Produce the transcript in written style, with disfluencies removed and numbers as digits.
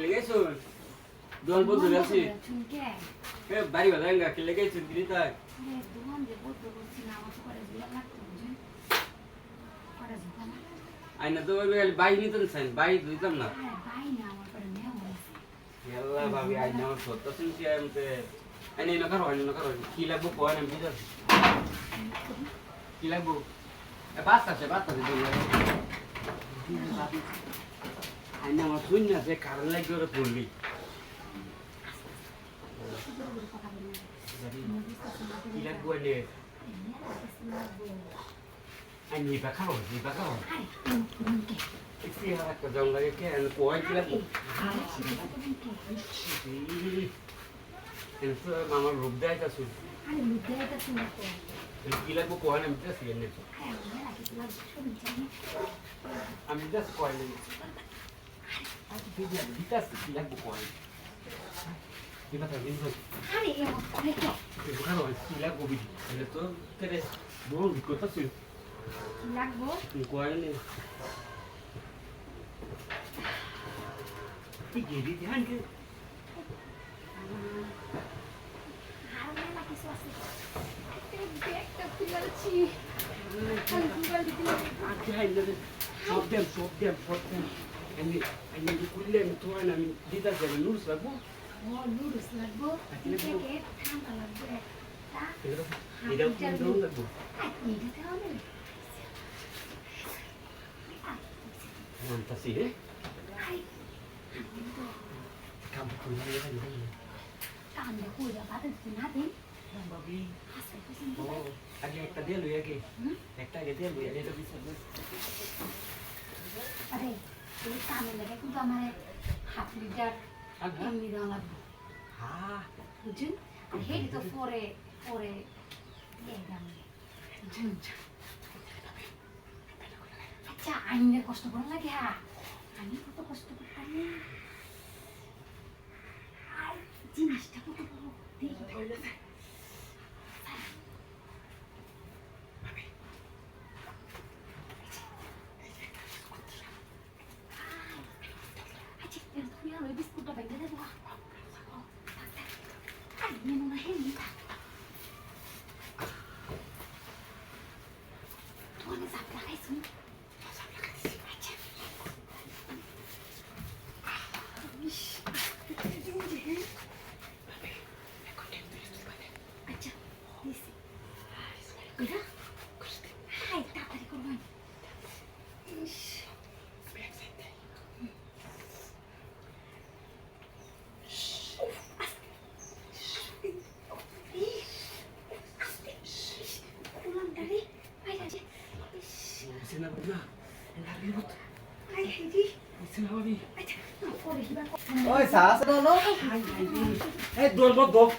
লেগেছো দোকান বন্ধ আছে এ বাড়ি বাজাঙ্গা কি লেগেছো দিতা আইনা তো বাই নিতেন চাই বাই দিতাম না আল্লাহ ভাবি আইনা আমার সত্য শুনছি আমতে আইনা না কারো কি লাগবো কয় না বিজার কি লাগবো বাচ্চা দিন আইনা আমার শুন না যে কারণ লাগবে ওরা পড়লি কি লাগবো এনে anh nhìn vào khẩu cái là cái dòng là cái cối cái là cái xưa mà rụp đây ta xuống cái là cối này mình rất xiên này mình rất cối này cái gì đi ta cái là cối đi vào thành rồi cái khẩu cái là cối cái tôi cái này bố bị cối phát xuyên লাগবো কোয়াই নেই তুই গেলি ধ্যান কে আর মেলা কিছু আছে একটা পিলাচ্ছি আর Google দিতে আচ্ছা হাইলে সব দেম আমি কুললে আমি তো আমি দিদা যাবে নুরস লাগবো নুডলস লাগবো থেকে ঠান্ডা লাগবে এটা কোন লাগবো এটা হবে Fantasy eh? Kamu kuliah kan ini. Kamu kuliah pada di mana? Bang Babi. Asal itu sih. Oh, ada ekta dia lu ya ke? Ekta dia lu ya, dia bisa bos. Ada. Ini kamu lagi aku gambar half liter. Ini dah lagu. Ah. Jun, ini itu fore. Ya gambar. Jun. আচ্ছা আইনের কষ্ট করা লাগে হ্যাঁ আমি কত কষ্ট করতাম আর জিনিসটা কত বড় দেখি আচ্ছা তুমি আর ওই বিস্কুটটা ভেঙে দেবো আর মেনু না হেলি তোমার সাপ লাগাইছো Ôi xả sao nó. Ê đuổi một đốp.